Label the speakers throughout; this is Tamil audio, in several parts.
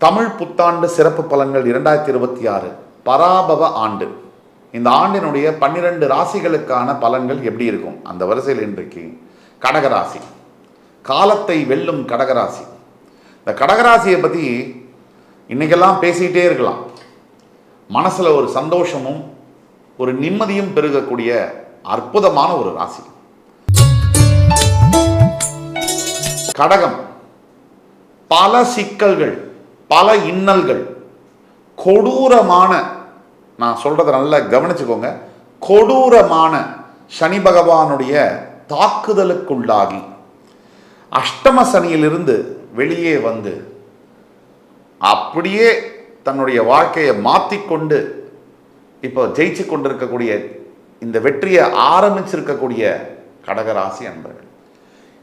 Speaker 1: தமிழ் புத்தாண்டு சிறப்பு பலன்கள் 2026 பராபவ ஆண்டு. இந்த ஆண்டினுடைய 12 ராசிகளுக்கான பலன்கள் எப்படி இருக்கும்? அந்த வரிசையில் இன்றைக்கு கடகராசி, காலத்தை வெல்லும் கடகராசி. இந்த கடகராசியை பற்றி இன்னைக்கெல்லாம் பேசிக்கிட்டே இருக்கலாம். மனசில் ஒரு சந்தோஷமும் ஒரு நிம்மதியும் பெருகக்கூடிய அற்புதமான ஒரு ராசி கடகம். பல சிக்கல்கள், பல இன்னல்கள், கொடூரமான, நான் சொல்றதை நல்லா கவனிச்சுக்கோங்க, கொடூரமான சனி பகவானுடைய தாக்குதலுக்குள்ளாகி அஷ்டம சனியிலிருந்து வெளியே வந்து அப்படியே தன்னுடைய வாழ்க்கையை மாற்றிக்கொண்டு இப்போ ஜெயிச்சு கொண்டிருக்கக்கூடிய, இந்த வெற்றியை ஆரம்பிச்சிருக்கக்கூடிய கடகராசி அன்பர்கள்.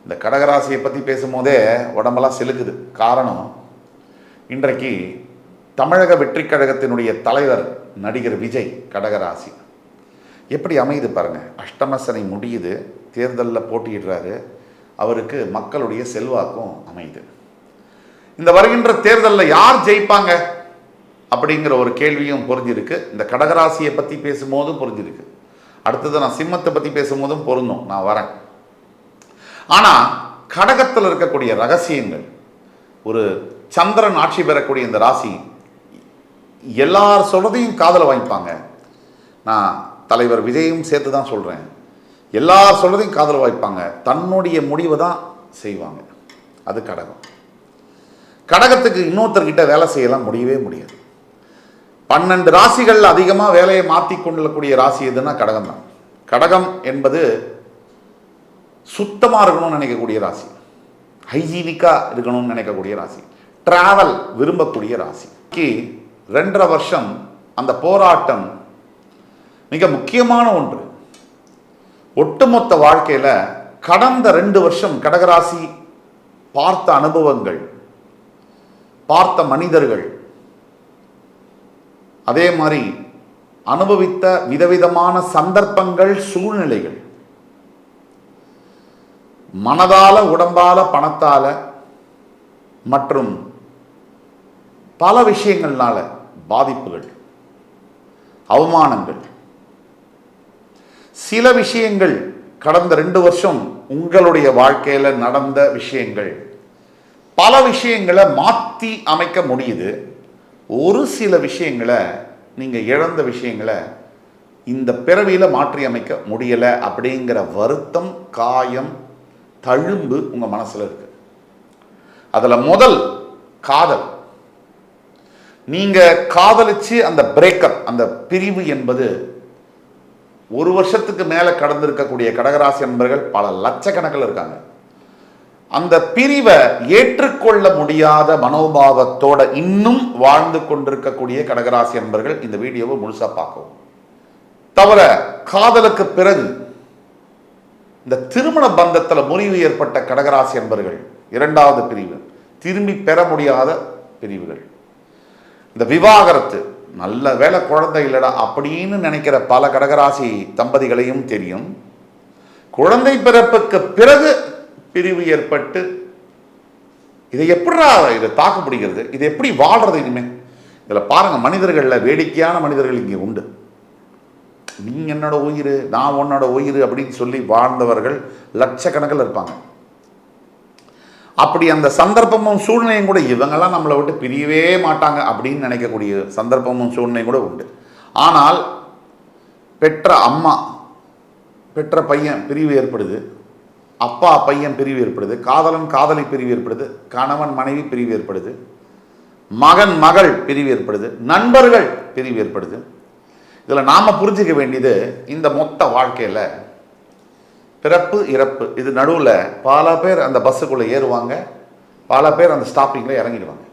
Speaker 1: இந்த கடகராசியை பற்றி பேசும்போதே உடம்பெல்லாம் செலுக்குது. காரணம், இன்றைக்கு தமிழக வெற்றி கழகத்தினுடைய தலைவர் நடிகர் விஜய் கடகராசி. எப்படி அமையுது பாருங்க. அஷ்டம சனி முடியுது, தேர்தலில் போட்டியிடுறாரு, அவருக்கு மக்களுடைய செல்வாக்கும் அமையுது. இந்த வருகின்ற தேர்தலில் யார் ஜெயிப்பாங்க அப்படிங்கிற ஒரு கேள்வியும் புரிஞ்சிருக்கு. இந்த கடகராசியை பற்றி பேசும்போது புரிஞ்சிருக்கு. அடுத்தது நான் சிம்மத்தை பற்றி பேசும்போதும் பொருந்தும், நான் வரேன். ஆனால் கடகத்தில் இருக்கக்கூடிய ரகசியங்கள், ஒரு சந்திரன் ஆட்சி பெறக்கூடிய இந்த ராசி எல்லார் சொல்றதையும் காதல வாங்கிப்பாங்க. நான் தலைவர் விஜயும் சேர்த்து தான் சொல்கிறேன். எல்லார் சொல்றதையும் காதல வாய்ப்பாங்க, தன்னுடைய முடிவை தான் செய்வாங்க. அது கடகம். கடகத்துக்கு இன்னொருத்தர்கிட்ட வேலை செய்யலாம் முடியவே முடியாது. 12 ராசிகள் அதிகமாக வேலையை மாற்றி கொள்ளக்கூடிய ராசி எதுன்னா கடகம் தான். கடகம் என்பது சுத்தமாக இருக்கணும்னு நினைக்கக்கூடிய ராசி, ஹைஜீனிக்காக இருக்கணும்னு நினைக்கக்கூடிய ராசி, டிராவல் விரும்பக்கூடிய ராசி. 2.5 வருஷம் அந்த போராட்டம் மிக முக்கியமான ஒன்று. ஒட்டுமொத்த வாழ்க்கையில் கடந்த 2 வருஷம் கடகராசி பார்த்த அனுபவங்கள், பார்த்த மனிதர்கள், அதே மாதிரி அனுபவித்த விதவிதமான சந்தர்ப்பங்கள், சூழ்நிலைகள், மனதால, உடம்பால, பணத்தால மற்றும் பல விஷயங்கள்னால பாதிப்புகள், அவமானங்கள், சில விஷயங்கள் கடந்த 2 வருஷம் உங்களுடைய வாழ்க்கையில் நடந்த விஷயங்கள், பல விஷயங்களை மாற்றி அமைக்க முடியுது. ஒரு சில விஷயங்களை, நீங்கள் இழந்த விஷயங்களை இந்த பிறவியில் மாற்றி அமைக்க முடியலை அப்படிங்கிற வருத்தம், காயம், தழும்பு உங்கள் மனசில் இருக்கு. அதில் முதல் காதல். நீங்கள் காதலிச்சு அந்த பிரேக்கப், அந்த பிரிவு என்பது 1 வருஷத்துக்கு மேலே கடந்திருக்கக்கூடிய கடகராசி நண்பர்கள் பல லட்சக்கணக்கில் இருக்காங்க. அந்த பிரிவை ஏற்றுக்கொள்ள முடியாத மனோபாவத்தோட இன்னும் வாழ்ந்து கொண்டிருக்கக்கூடிய கடகராசி நண்பர்கள் இந்த வீடியோவை முழுசா பார்க்கவும். தவிர காதலுக்கு பிறகு இந்த திருமண பந்தத்தில் முறிவு ஏற்பட்ட கடகராசி நண்பர்கள் 2வது பிரிவு, திரும்பி பெற முடியாத பிரிவுகள், இந்த விவாகரத்து, நல்ல வேலை குழந்தை இல்லடா அப்படின்னு நினைக்கிற பல கடகராசி தம்பதிகளையும் தெரியும். குழந்தை பிறப்புக்கு பிறகு பிரிவு ஏற்பட்டு இதை எப்படா இதை தாக்கு பிடிக்கிறது, இது எப்படி வாழ்றது இனிமேல்? இதில் பாருங்க, மனிதர்களில் வேடிக்கையான மனிதர்கள் இங்கே உண்டு. நீ என்னோட உயிர், நான் உன்னோட உயிர் அப்படின்னு சொல்லி வாழ்ந்தவர்கள் லட்சக்கணக்கில் இருப்பாங்க. அப்படி அந்த சந்தர்ப்பமும் சூழ்நிலையும் கூட, இவங்கெல்லாம் நம்மளை விட்டு பிரியவே மாட்டாங்க அப்படின்னு நினைக்கக்கூடிய சந்தர்ப்பமும் சூழ்நிலையும் கூட உண்டு. ஆனால் பெற்ற அம்மா, பெற்ற பையன் பிரிவு ஏற்படுது, அப்பா பையன் பிரிவு ஏற்படுது, காதலன் காதலி பிரிவு ஏற்படுது, கணவன் மனைவி பிரிவு ஏற்படுது, மகன் மகள் பிரிவு ஏற்படுது, நண்பர்கள் பிரிவு ஏற்படுது. இதில் நாம் புரிஞ்சிக்க வேண்டியது, இந்த மொத்த வாழ்க்கையில் பிறப்பு இறப்பு, இது நடுவில் பல பேர் அந்த பஸ்ஸுக்குள்ளே ஏறுவாங்க, பல பேர் அந்த ஸ்டாப்பிங்கில் இறங்கிடுவாங்க.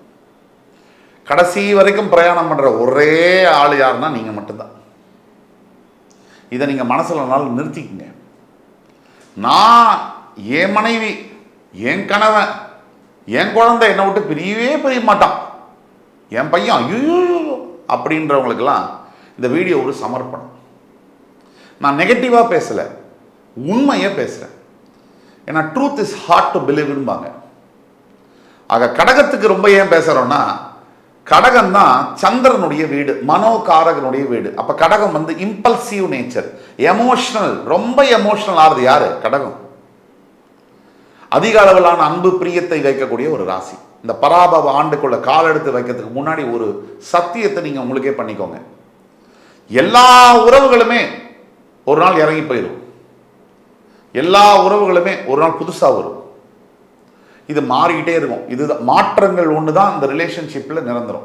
Speaker 1: கடைசி வரைக்கும் பிரயாணம் பண்ணுற ஒரே ஆள் யாருன்னா நீங்கள் மட்டும்தான். இதை நீங்கள் மனசில் நாள் நிறுத்திக்கங்க. நான், என் மனைவி, என் கணவன், என் குழந்தை என்னை விட்டு பிரிய மாட்டான், என் பையன் ஐயோ அப்படின்றவங்களுக்கெல்லாம் இந்த வீடியோ ஒரு சமர்ப்பணம். நான் நெகட்டிவாக பேசலை, உண்மையை பேசுகிறேன். ஏன்னா ட்ரூத் இஸ் ஹார்ட் டு பிலீவ்னுபாங்க. ஆக கடகத்துக்கு ரொம்ப ஏன் பேசுகிறோன்னா, கடகம் தான் சந்திரனுடைய வீடு, மனோகாரகனுடைய வீடு. அப்ப கடகம் வந்து இம்பல்சிவ் நேச்சர், எமோஷனல், ரொம்ப எமோஷனல் ஆறுது யாரு? கடகம். அதிக அளவிலான அன்பு பிரியத்தை வைக்கக்கூடிய ஒரு ராசி. இந்த பராபவ ஆண்டுக்குள்ள கால் எடுத்து வைக்கிறதுக்கு முன்னாடி ஒரு சத்தியத்தை நீங்க உங்களுக்கே பண்ணிக்கோங்க. எல்லா உறவுகளுமே ஒரு நாள் இறங்கி போயிடும். எல்லா உறவுகளுமே ஒரு நாள் புதுசா வரும். இது மாறிக்கிட்டே இருக்கும். இது மாற்றங்கள் ஒன்று தான் இந்த ரிலேஷன்ஷிப்பில் நிரந்தரம்.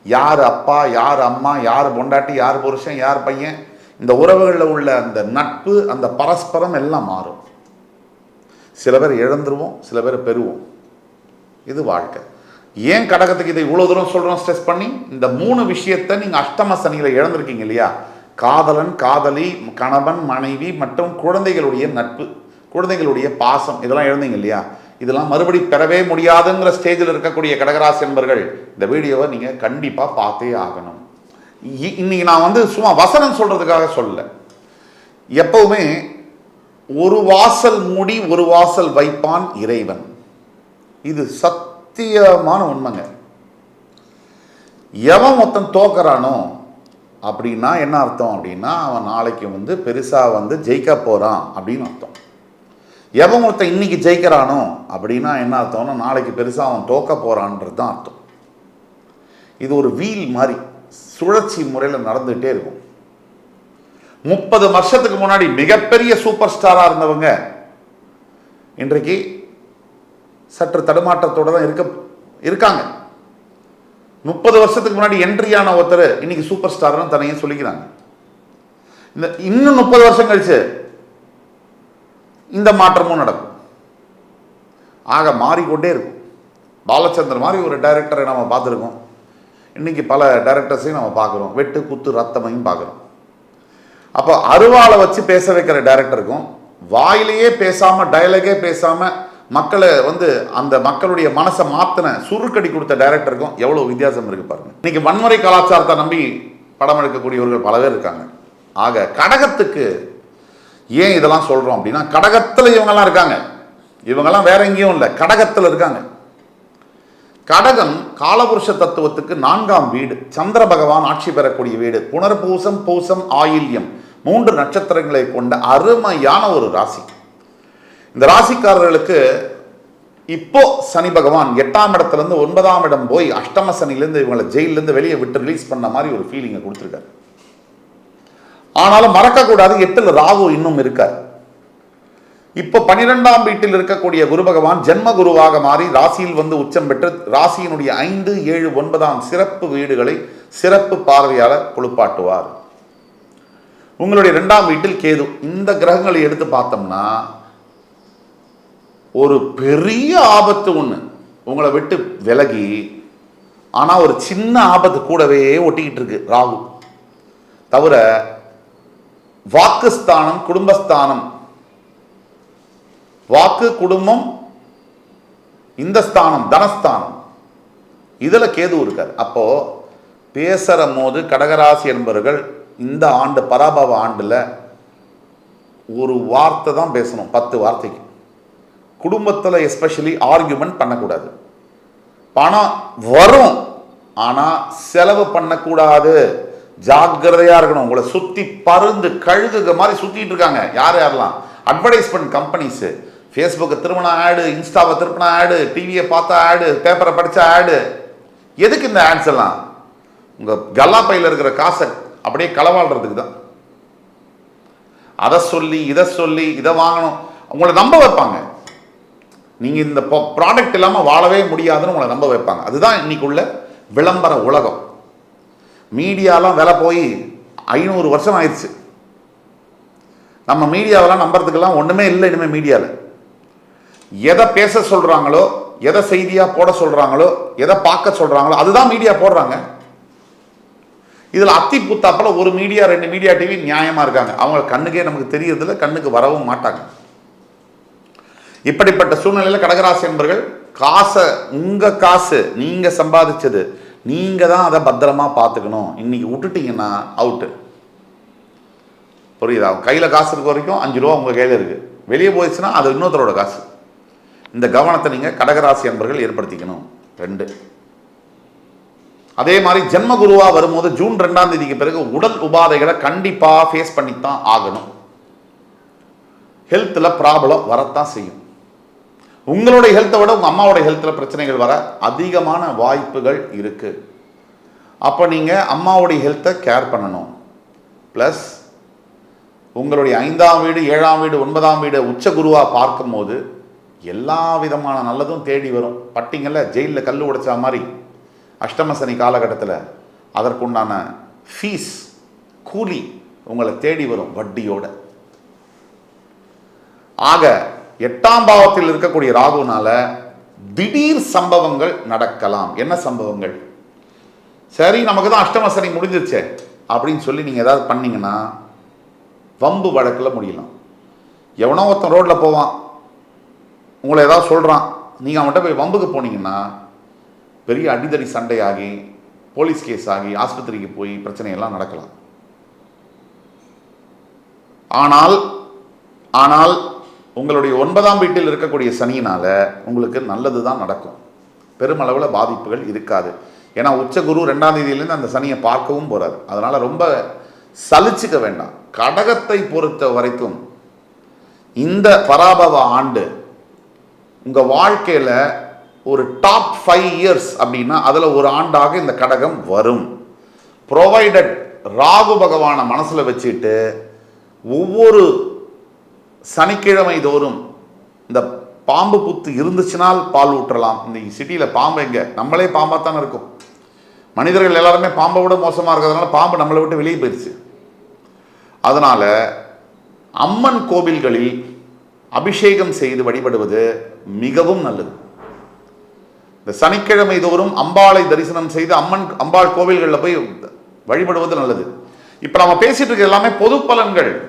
Speaker 1: யார் அப்பா, யார் அம்மா, யார் பொண்டாட்டி, யார் புருஷன், யார் பையன், இந்த உறவுகளில் உள்ள அந்த நட்பு, அந்த பரஸ்பரம் எல்லாம் மாறும். சில பேர் இழந்துருவோம், சில பேர் பெறுவோம். இது வாழ்க்கை. ஏன் கடகத்துக்கு இதை இவ்வளோ தூரம் சொல்கிறோம் ஸ்ட்ரெஸ் பண்ணி? இந்த 3 விஷயத்தை நீங்கள் அஷ்டம சனியில் இழந்திருக்கீங்க இல்லையா? காதலன், காதலி, கணவன், மனைவி மற்றும் குழந்தைகளுடைய நட்பு, குழந்தைகளுடைய பாசம், இதெல்லாம் இழந்தீங்க இல்லையா? இதெல்லாம் மறுபடி பெறவே முடியாதுங்கிற ஸ்டேஜில் இருக்கக்கூடிய கடகராசி என்பர்கள் இந்த வீடியோவை நீங்கள் கண்டிப்பாக பார்த்தே ஆகணும். இன்னைக்கு நான் வந்து சும்மா வசனம் சொல்றதுக்காக சொல்லல. எப்பவுமே ஒரு வாசல் மூடி ஒரு வாசல் வைப்பான் இறைவன். இது சத்தியமான உண்மைங்க. எவன் மொத்தம் தோக்கறானோ அப்படின்னா என்ன அர்த்தம் அப்படின்னா, அவன் நாளைக்கு வந்து பெருசா வந்து ஜெயிக்க போறான் அப்படின்னு அர்த்தம். எவன் ஒருத்தன் இன்னைக்கு ஜெயிக்கிறானோ அப்படின்னா என்ன அர்த்தம்னா, நாளைக்கு பெருசா அவன் தோக்க போறான்றது தான் அர்த்தம். இது ஒரு வீல் மாதிரி சுழற்சி முறையில் நடந்துகிட்டே இருக்கும். 30 வருஷத்துக்கு முன்னாடி மிகப்பெரிய சூப்பர் ஸ்டாரா இருந்தவங்க இன்றைக்கு சற்று தடுமாற்றத்தோட தான் இருக்காங்க. 30 வருஷத்துக்கு முன்னாடி என்ட்ரியான ஒருத்தர் இன்னைக்கு சூப்பர் ஸ்டார்னு தனியாக சொல்லிக்கிறாங்க. இந்த இன்னும் 30 வருஷம் கழிச்சு இந்த மாற்றமும் நடக்கும். ஆக மாறிக்கொண்டே இருக்கும். பாலச்சந்தர் மாதிரி ஒரு டைரக்டரை நம்ம பார்த்துருக்கோம். இன்னைக்கு பல டைரக்டர்ஸையும் நம்ம பார்க்குறோம். வெட்டு குத்து ரத்தமையும் பார்க்குறோம். அப்போ அருவாளை வச்சு பேச வைக்கிற டைரக்டருக்கும் வாயிலேயே பேசாமல் டயலாகே பேசாமல் மக்களை வந்து அந்த மக்களுடைய மனசை மாற்றின சுருக்கடி கொடுத்த டைரக்டருக்கும் எவ்வளோ வித்தியாசம் இருக்கு பாருங்க. இன்னைக்கு வன்முறை கலாச்சாரத்தை நம்பி படம் எடுக்கக்கூடியவர்கள் பல பேர் இருக்காங்க. ஆக கடகத்துக்கு ஏன் இதெல்லாம் சொல்கிறோம் அப்படின்னா, கடகத்தில் இவங்கெல்லாம் இருக்காங்க. இவங்கெல்லாம் வேற எங்கேயும் இல்லை, கடகத்தில் இருக்காங்க. கடகம் காலபுருஷ தத்துவத்துக்கு 4ஆம் வீடு, சந்திர பகவான் ஆட்சி பெறக்கூடிய வீடு, புனர்பூசம், பூசம், ஆயில்யம் 3 நட்சத்திரங்களை கொண்ட அருமையான ஒரு ராசி. இந்த ராசிக்காரர்களுக்கு இப்போ சனி பகவான் 8ஆம் இடத்துலேருந்து 9ஆம் இடம் போய் அஷ்டம சனிலேருந்து இவங்களை ஜெயிலிருந்து வெளியே விட்டு ரிலீஸ் பண்ண மாதிரி ஒரு ஃபீலிங்கை கொடுத்துருக்காரு. ஆனாலும் மறக்கக்கூடாது, 8ல் ராகு இன்னும் இருக்கார். இப்போ 12ஆம் வீட்டில் இருக்கக்கூடிய குரு பகவான் ஜென்ம குருவாக மாறி ராசியில் வந்து உச்சம் பெற்று ராசியினுடைய 5, 7, 9ஆம் சிறப்பு வீடுகளை சிறப்பு பார்வையாளர் குளிப்பாட்டுவார். உங்களுடைய 2ஆம் வீட்டில் கேது. இந்த கிரகங்களை எடுத்து பார்த்தோம்னா ஒரு பெரிய ஆபத்து ஒன்று உங்களை விட்டு விலகி, ஆனால் ஒரு சின்ன ஆபத்து கூடவே ஒட்டிக்கிட்டு இருக்கு ராகு. தவிர வாக்குஸ்தானம், குடும்பஸ்தானம், வாக்கு, குடும்பம், இந்த ஸ்தானம் தனஸ்தானம், இதுல கேது இருக்கார். அப்போ பேசுற போது கடகராசி என்பவர்கள் இந்த ஆண்டு பராபவ ஆண்டுல ஒரு வார்த்தை தான் பேசணும், 10 வார்த்தைக்கு. குடும்பத்தில் எஸ்பெஷலி ஆர்கியூமெண்ட் பண்ணக்கூடாது. பணம் வரும், ஆனா செலவு பண்ணக்கூடாது. ஜாக்கிரதையா இருக்கணும். உங்களை சுத்தி பருந்து கழுகுக மாதிரி சுத்திட்டு இருக்காங்க. யாரெல்லாம் அட்வர்டைஸ்மெண்ட் கம்பெனிஸ், ஃபேஸ்புக்கை திருமண ஆடு, இன்ஸ்டாவை திருப்பின ஆடு, டிவியை பார்த்தா ஆடு, பேப்பரை படித்த ஆடு. எதுக்கு இந்த ஆட்ஸ் எல்லாம்? உங்கள் கல்லா பையில் இருக்கிற காசை அப்படியே களவாடுறதுக்கு தான். அதை சொல்லி இதை சொல்லி இதை வாங்கணும், உங்களை நம்ப வைப்பாங்க. நீங்கள் இந்த ப்ராடக்ட் இல்லாமல் வாழவே முடியாதுன்னு உங்களை நம்ப வைப்பாங்க. அதுதான் இன்னைக்குள்ள விளம்பர உலகம். மீடியாலாம் விலை போய் 500 வருஷம் ஆயிடுச்சு. நம்ம மீடியாவெல்லாம் நம்புறதுக்கெல்லாம் ஒன்றுமே இல்லை இனிமேல். மீடியாவில் எதை பேச சொல்கிறாங்களோ, எதை செய்தியாக போட சொல்கிறாங்களோ, எதை பார்க்க சொல்கிறாங்களோ அதுதான் மீடியா போடுறாங்க. இதில் அத்தி புத்தாப்பில் ஒரு மீடியா 2 மீடியா டிவி நியாயமாக இருக்காங்க. அவங்க கண்ணுக்கே நமக்கு தெரியறதில்ல, கண்ணுக்கு வரவும் மாட்டாங்க. இப்படிப்பட்ட சூழ்நிலையில் கடகராசி என்பர்கள் காசை, உங்கள் காசு நீங்கள் சம்பாதிச்சது, நீங்கள் தான் அதை பத்திரமா பார்த்துக்கணும். இன்னைக்கு விட்டுட்டீங்கன்னா அவுட்டு. புரியுதா? கையில் காசு இருக்க வரைக்கும் 5 ரூபா உங்கள் கையில் இருக்குது. வெளியே போயிடுச்சுன்னா அது இன்னொருத்தரோட காசு. இந்த கவனத்தை நீங்கள் கடகராசி என்பர்கள் ஏற்படுத்திக்கணும். 2 அதே மாதிரி ஜென்ம குருவா வரும்போது ஜூன் 2ஆம் தேதிக்கு பிறகு உடல் உபாதைகளை கண்டிப்பா ஃபேஸ் பண்ணித்தான் ஆகணும். ஹெல்த்ல ப்ராப்ளம் வரத்தான் செய்யும். உங்களுடைய ஹெல்த்தை விட உங்க அம்மாவோட ஹெல்த்ல பிரச்சனைகள் வர அதிகமான வாய்ப்புகள் இருக்கு. அப்ப நீங்க அம்மாவுடைய ஹெல்த்தை கேர் பண்ணணும். பிளஸ் உங்களுடைய 5ஆம் வீடு, 7ஆம் வீடு, 9ஆம் வீடு உச்ச குருவா பார்க்கும் போது எல்லா விதமான நல்லதும் தேடி வரும். பட்டிங்கல்ல ஜெயிலில் கல் உடைச்சா மாதிரி அஷ்டம சனி காலகட்டத்தில் அதற்குண்டான ஃபீஸ் கூலி உங்களை தேடி வரும் வட்டியோட. ஆக 8ஆம் பாவத்தில் இருக்கக்கூடிய ராகுனால திடீர் சம்பவங்கள் நடக்கலாம். என்ன சம்பவங்கள்? சரி, நமக்கு தான் அஷ்டம சனி முடிஞ்சிருச்சே அப்படின்னு சொல்லி நீங்கள் ஏதாவது பண்ணீங்கன்னா வம்பு வழக்கில் முடியலாம். எவனோ ஒருத்தன் ரோட்டில் போவான், உங்களை ஏதாவது சொல்கிறான், நீங்கள் அவன்கிட்ட போய் வம்புக்கு போனீங்கன்னா பெரிய அடிதடி சண்டையாகி போலீஸ் கேஸ் ஆகி ஆஸ்பத்திரிக்கு போய் பிரச்சனையெல்லாம் நடக்கலாம். ஆனால் உங்களுடைய 9ஆம் வீட்டில் இருக்கக்கூடிய சனியினால உங்களுக்கு நல்லது தான் நடக்கும். பெருமளவில் பாதிப்புகள் இருக்காது. ஏன்னா உச்ச குரு 2ஆம் தேதியிலேருந்து அந்த சனியை பார்க்கவும் போறாரு. அதனால ரொம்ப சலிச்சுக்க வேண்டாம். கடகத்தை பொறுத்த வரைக்கும் இந்த பராபவ ஆண்டு உங்க வாழ்க்கையில ஒரு டாப் 5 இயர்ஸ் அப்படின்னா அதுல ஒரு ஆண்டாக இந்த கடகம் வரும். ப்ரொவைடட் ராகு பகவானை மனசுல வச்சுட்டு ஒவ்வொரு சனிக்கிழமை தோறும் இந்த பாம்பு புத்து இருந்துச்சுனால் பால் ஊற்றலாம். இந்த சிட்டியில் பாம்பு எங்க, நம்மளே பாம்பாக தானே இருக்கும். மனிதர்கள் எல்லாருமே பாம்பை விட மோசமாக இருக்கிறதுனால பாம்பு நம்மளை விட்டு வெளியே போயிடுச்சு. அதனால அம்மன் கோவில்களில் அபிஷேகம் செய்து வழிபடுவது மிகவும் நல்லது. இந்த சனிக்கிழமை தோறும் அம்பாளை தரிசனம் செய்து அம்பாள் கோவில்களில் போய் வழிபடுவது நல்லது. இப்போ நம்ம பேசிட்டு இருக்க எல்லாமே பொது பலன்கள்.